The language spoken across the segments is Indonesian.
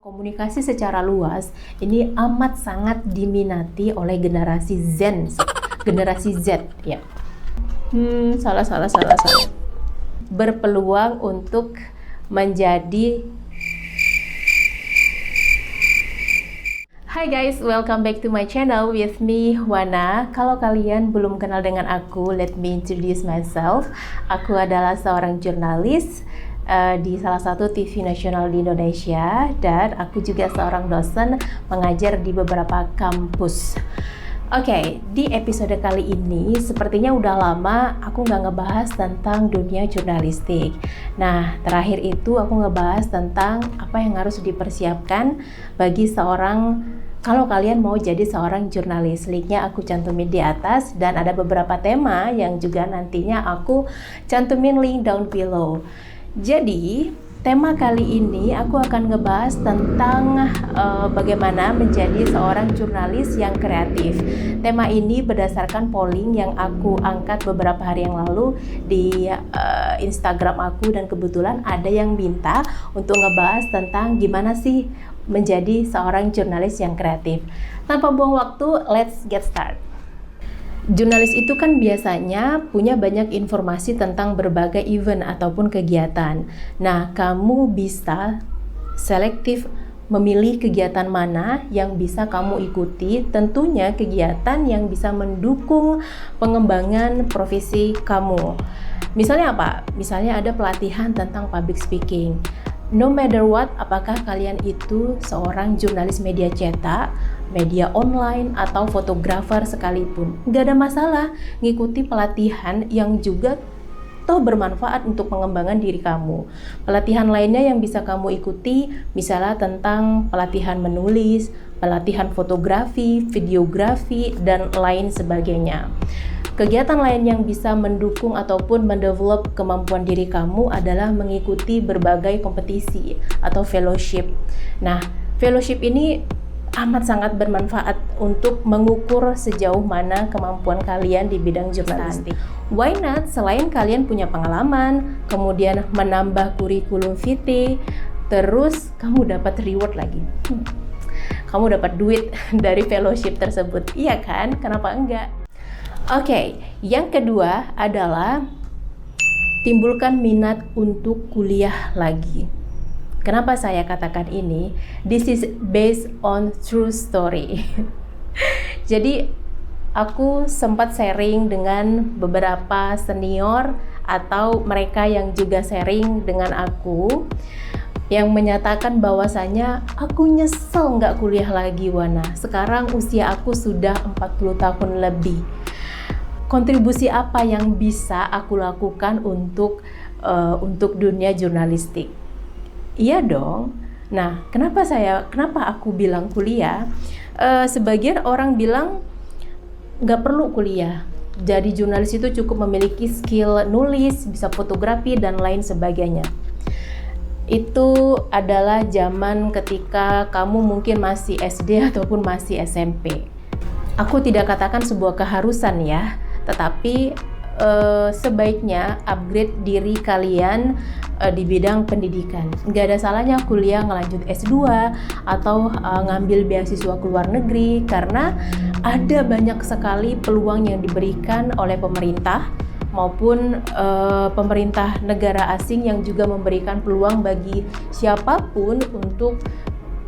Komunikasi secara luas ini amat sangat diminati oleh generasi Z ya. Salah. Berpeluang untuk menjadi. Hai guys, welcome back to my channel with me, Wana. Kalau kalian belum kenal dengan aku, let me introduce myself. Aku adalah seorang jurnalis di salah satu TV nasional di Indonesia, dan aku juga seorang dosen mengajar di beberapa kampus. Oke, di episode kali ini sepertinya udah lama aku nggak ngebahas tentang dunia jurnalistik. Nah, terakhir itu aku ngebahas tentang apa yang harus dipersiapkan bagi seorang, kalau kalian mau jadi seorang jurnalis. Linknya aku cantumin di atas, dan ada beberapa tema yang juga nantinya aku cantumin link down below. Jadi, tema kali ini aku akan ngebahas tentang bagaimana menjadi seorang jurnalis yang kreatif. Tema ini berdasarkan polling yang aku angkat beberapa hari yang lalu di Instagram aku, dan kebetulan ada yang minta untuk ngebahas tentang gimana sih menjadi seorang jurnalis yang kreatif. Tanpa buang waktu, let's get start. Jurnalis itu kan biasanya punya banyak informasi tentang berbagai event ataupun kegiatan. Nah, kamu bisa selektif memilih kegiatan mana yang bisa kamu ikuti, tentunya kegiatan yang bisa mendukung pengembangan profesi kamu. Misalnya apa? Misalnya ada pelatihan tentang public speaking. No matter what, apakah kalian itu seorang jurnalis media cetak, media online, atau fotografer sekalipun, nggak ada masalah ngikuti pelatihan yang juga toh bermanfaat untuk pengembangan diri kamu. Pelatihan lainnya yang bisa kamu ikuti, misalnya tentang pelatihan menulis, pelatihan fotografi, videografi, dan lain sebagainya. Kegiatan lain yang bisa mendukung ataupun mendevelop kemampuan diri kamu adalah mengikuti berbagai kompetisi atau fellowship. Nah, fellowship ini amat sangat bermanfaat untuk mengukur sejauh mana kemampuan kalian di bidang jurnalistik. Why not? Selain kalian punya pengalaman, kemudian menambah kurikulum vitae, terus kamu dapat reward lagi. Kamu dapat duit dari fellowship tersebut. Iya kan? Kenapa enggak? Oke, yang kedua adalah timbulkan minat untuk kuliah lagi. Kenapa saya katakan ini? This is based on true story. Jadi, aku sempat sharing dengan beberapa senior atau mereka yang juga sharing dengan aku, yang menyatakan bahwasanya aku nyesel nggak kuliah lagi, Wana. Sekarang usia aku sudah 40 tahun lebih. Kontribusi apa yang bisa aku lakukan untuk dunia jurnalistik? Iya dong. Nah, kenapa aku bilang kuliah? Sebagian orang bilang nggak perlu kuliah. Jadi jurnalis itu cukup memiliki skill nulis, bisa fotografi, dan lain sebagainya. Itu adalah zaman ketika kamu mungkin masih SD ataupun masih SMP. Aku tidak katakan sebuah keharusan ya, tetapi sebaiknya upgrade diri kalian di bidang pendidikan. Nggak ada salahnya kuliah ngelanjut S2 atau ngambil beasiswa ke luar negeri, karena ada banyak sekali peluang yang diberikan oleh pemerintah maupun pemerintah negara asing yang juga memberikan peluang bagi siapapun untuk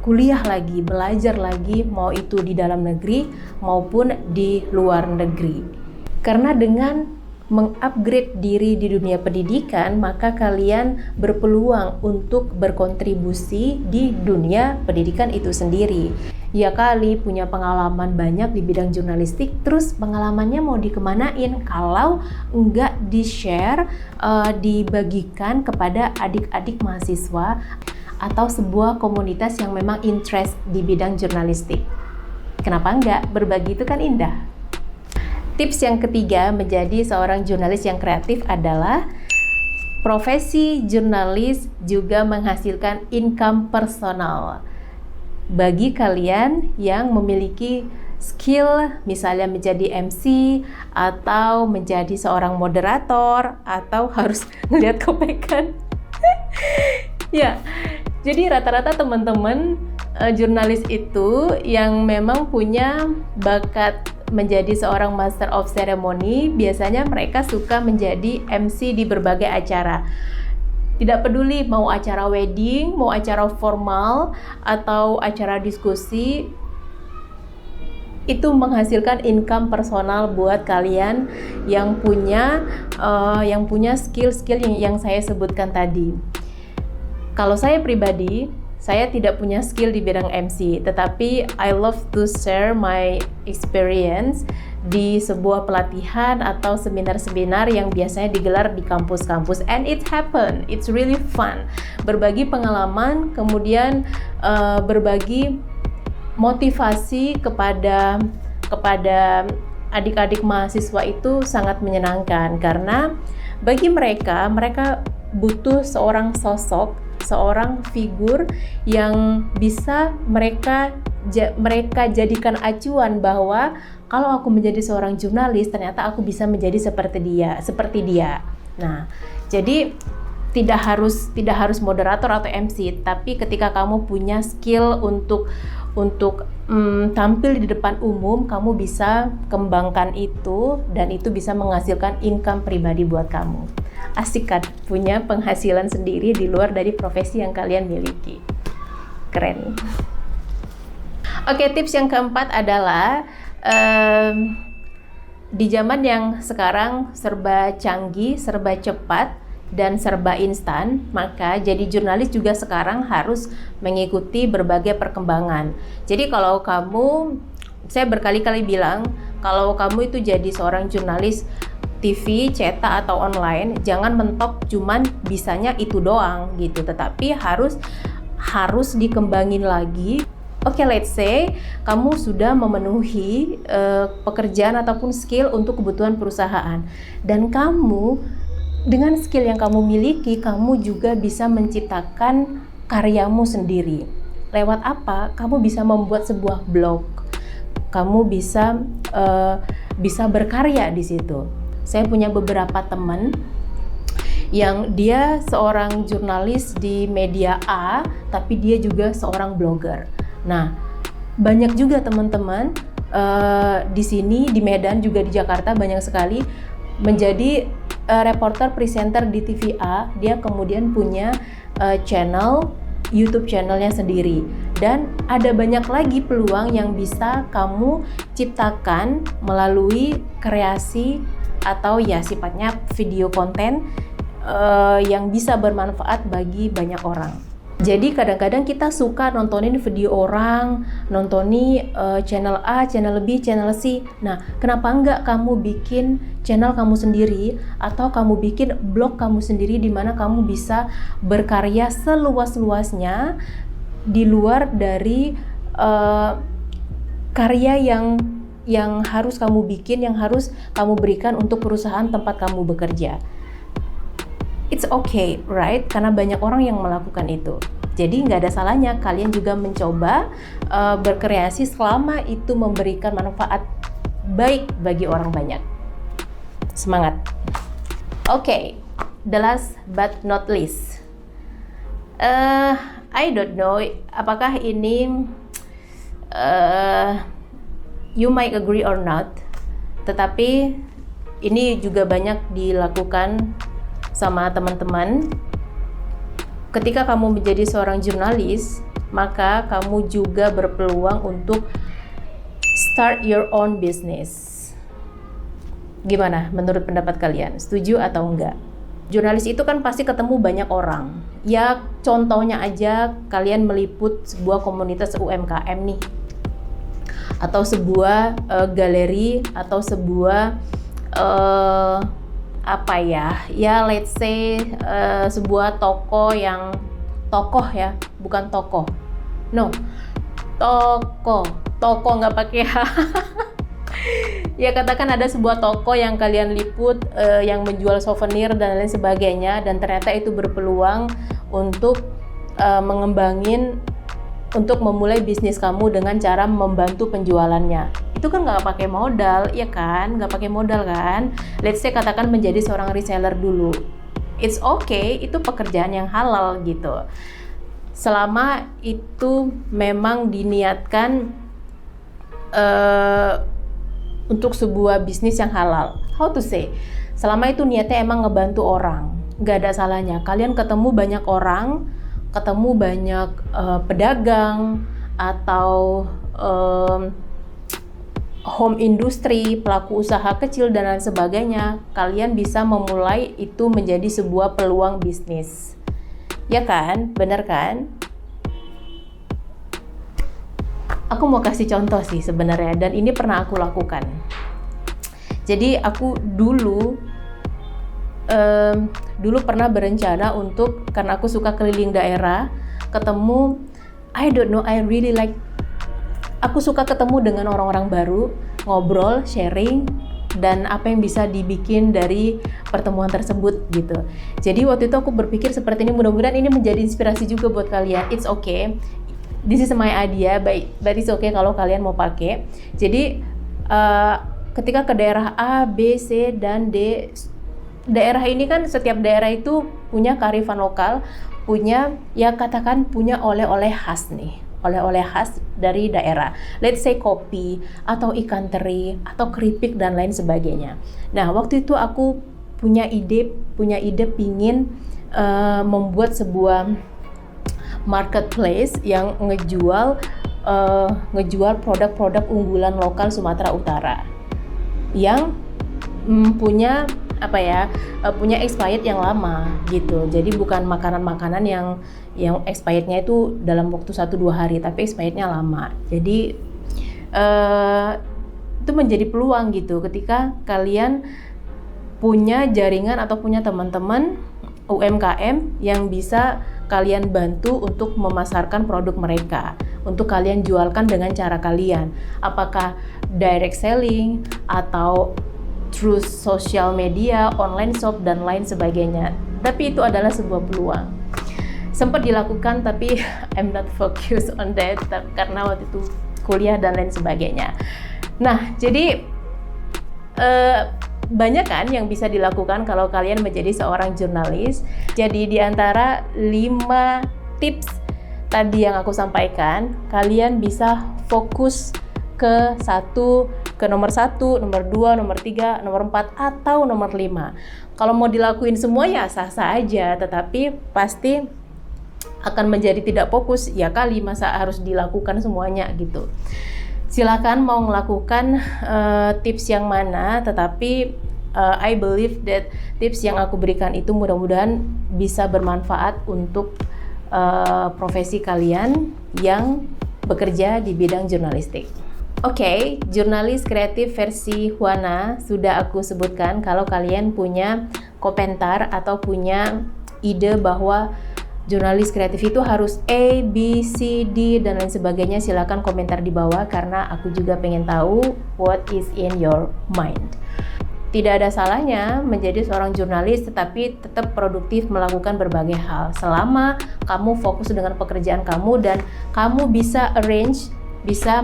kuliah lagi, belajar lagi, mau itu di dalam negeri maupun di luar negeri. Karena dengan mengupgrade diri di dunia pendidikan, maka kalian berpeluang untuk berkontribusi di dunia pendidikan itu sendiri. Ya kali punya pengalaman banyak di bidang jurnalistik, terus pengalamannya mau dikemanain kalau enggak di-share, dibagikan kepada adik-adik mahasiswa atau sebuah komunitas yang memang interest di bidang jurnalistik. Kenapa enggak? Berbagi itu kan indah. Tips yang ketiga menjadi seorang jurnalis yang kreatif adalah profesi jurnalis juga menghasilkan income personal. Bagi kalian yang memiliki skill, misalnya menjadi MC atau menjadi seorang moderator atau harus ngeliat kopekan. Ya, Jadi rata-rata teman-teman jurnalis itu yang memang punya bakat menjadi seorang Master of Ceremony, biasanya mereka suka menjadi MC di berbagai acara. Tidak peduli mau acara wedding, mau acara formal, atau acara diskusi, itu menghasilkan income personal buat kalian yang punya skill-skill yang saya sebutkan tadi. Kalau saya pribadi, saya tidak punya skill di bidang MC, tetapi I love to share my experience di sebuah pelatihan atau seminar-seminar yang biasanya digelar di kampus-kampus, and it happen, it's really fun. Berbagi pengalaman, kemudian berbagi motivasi kepada adik-adik mahasiswa itu sangat menyenangkan, karena bagi mereka butuh seorang sosok, seorang figur yang bisa mereka jadikan acuan bahwa kalau aku menjadi seorang jurnalis, ternyata aku bisa menjadi seperti dia. Nah, jadi tidak harus moderator atau MC, tapi ketika kamu punya skill untuk tampil di depan umum, kamu bisa kembangkan itu, dan itu bisa menghasilkan income pribadi buat kamu. Asik kan, punya penghasilan sendiri di luar dari profesi yang kalian miliki. Keren. Oke, tips yang keempat adalah di zaman yang sekarang serba canggih, serba cepat, dan serba instan, maka jadi jurnalis juga sekarang harus mengikuti berbagai perkembangan. Jadi kalau saya berkali-kali bilang, kalau kamu itu jadi seorang jurnalis TV, cetak, atau online, jangan mentok cuman bisanya itu doang gitu, tetapi harus dikembangin lagi. Oke, let's say kamu sudah memenuhi pekerjaan ataupun skill untuk kebutuhan perusahaan, dan kamu dengan skill yang kamu miliki, kamu juga bisa menciptakan karyamu sendiri. Lewat apa? Kamu bisa membuat sebuah blog, kamu bisa berkarya di situ. Saya punya beberapa teman yang dia seorang jurnalis di media A, tapi dia juga seorang blogger. Nah, banyak juga teman-teman di sini, di Medan, juga di Jakarta, banyak sekali menjadi reporter presenter di TV A. Dia kemudian punya YouTube channelnya sendiri, dan ada banyak lagi peluang yang bisa kamu ciptakan melalui kreasi atau ya sifatnya video konten yang bisa bermanfaat bagi banyak orang. Jadi kadang-kadang kita suka nontonin video orang, nontoni channel A, channel B, channel C. Nah, kenapa enggak kamu bikin channel kamu sendiri, atau kamu bikin blog kamu sendiri di mana kamu bisa berkarya seluas-luasnya di luar dari karya yang harus kamu bikin, yang harus kamu berikan untuk perusahaan tempat kamu bekerja. It's okay, right? Karena banyak orang yang melakukan itu. Jadi nggak ada salahnya kalian juga mencoba berkreasi selama itu memberikan manfaat baik bagi orang banyak. Semangat! Okay, the last but not least. I don't know apakah ini you might agree or not, tetapi ini juga banyak dilakukan sama teman-teman. Ketika kamu menjadi seorang jurnalis, maka kamu juga berpeluang untuk start your own business. Gimana menurut pendapat kalian? Setuju atau enggak? Jurnalis itu kan pasti ketemu banyak orang. Ya contohnya aja kalian meliput sebuah komunitas UMKM nih, atau sebuah galeri, atau sebuah let's say sebuah toko nggak pakai ya, katakan ada sebuah toko yang kalian liput yang menjual souvenir dan lain sebagainya, dan ternyata itu berpeluang untuk untuk memulai bisnis kamu dengan cara membantu penjualannya. Itu kan nggak pakai modal, ya kan? Nggak pakai modal kan? Let's say katakan menjadi seorang reseller dulu. It's okay, itu pekerjaan yang halal gitu. selama itu memang diniatkan untuk sebuah bisnis yang halal. How to say? Selama itu niatnya emang ngebantu orang, nggak ada salahnya. Kalian ketemu banyak orang, ketemu banyak pedagang atau home industry, pelaku usaha kecil dan lain sebagainya. Kalian bisa memulai itu menjadi sebuah peluang bisnis. Ya kan? Bener kan? Aku mau kasih contoh sih sebenarnya, dan ini pernah aku lakukan. Jadi aku dulu pernah berencana untuk, karena aku suka keliling daerah, ketemu, I don't know, I really like, aku suka ketemu dengan orang-orang baru, ngobrol, sharing, dan apa yang bisa dibikin dari pertemuan tersebut gitu. Jadi waktu itu aku berpikir seperti ini, mudah-mudahan ini menjadi inspirasi juga buat kalian. It's okay. This is my idea, but it's okay kalau kalian mau pakai. Jadi ketika ke daerah A, B, C, dan D, daerah ini kan setiap daerah itu punya kearifan lokal, punya ya katakan punya oleh-oleh khas nih, oleh-oleh khas dari daerah. Let's say kopi, atau ikan teri, atau keripik dan lain sebagainya. Nah waktu itu aku punya ide pingin membuat sebuah marketplace yang ngejual produk-produk unggulan lokal Sumatera Utara yang punya punya expired yang lama gitu. Jadi bukan makanan-makanan yang expirednya itu dalam waktu 1-2 hari, tapi expirednya lama. Jadi itu menjadi peluang gitu ketika kalian punya jaringan atau punya teman-teman UMKM yang bisa kalian bantu untuk memasarkan produk mereka, untuk kalian jualkan dengan cara kalian. Apakah direct selling atau through social media, online shop, dan lain sebagainya. Tapi itu adalah sebuah peluang. Sempat dilakukan tapi I'm not focused on that karena waktu itu kuliah dan lain sebagainya. Nah, jadi banyak kan yang bisa dilakukan kalau kalian menjadi seorang jurnalis. Jadi di antara 5 tips tadi yang aku sampaikan, kalian bisa fokus ke nomor 1, nomor 2, nomor 3, nomor 4, atau nomor 5. Kalau mau dilakuin semua ya sah-sah aja, tetapi pasti akan menjadi tidak fokus ya kali, masa harus dilakukan semuanya gitu. Silakan mau melakukan tips yang mana, tetapi I believe that tips yang aku berikan itu mudah-mudahan bisa bermanfaat untuk profesi kalian yang bekerja di bidang jurnalistik. Oke, jurnalis kreatif versi Juana sudah aku sebutkan. Kalau kalian punya komentar atau punya ide bahwa jurnalis kreatif itu harus A, B, C, D, dan lain sebagainya, silakan komentar di bawah karena aku juga pengen tahu what is in your mind. Tidak ada salahnya menjadi seorang jurnalis tetapi tetap produktif melakukan berbagai hal selama kamu fokus dengan pekerjaan kamu dan kamu bisa arrange, bisa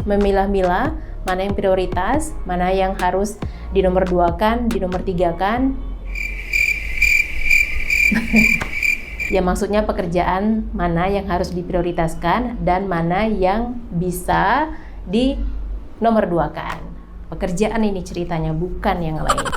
memilah-milah mana yang prioritas, mana yang harus dinomor 2-kan, dinomor 3-kan. Ya maksudnya pekerjaan mana yang harus diprioritaskan dan mana yang bisa di nomor 2-kan. Pekerjaan ini ceritanya, bukan yang lain.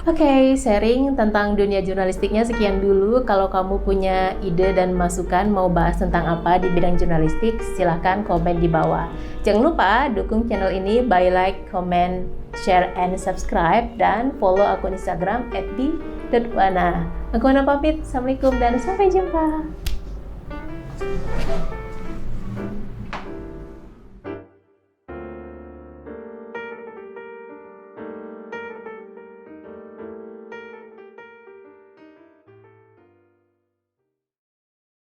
Oke, sharing tentang dunia jurnalistiknya sekian dulu. Kalau kamu punya ide dan masukan mau bahas tentang apa di bidang jurnalistik, silahkan komen di bawah. Jangan lupa dukung channel ini by like, comment, share, and subscribe, dan follow akun Instagram @di.wana. Aku Wana pamit, assalamualaikum dan sampai jumpa.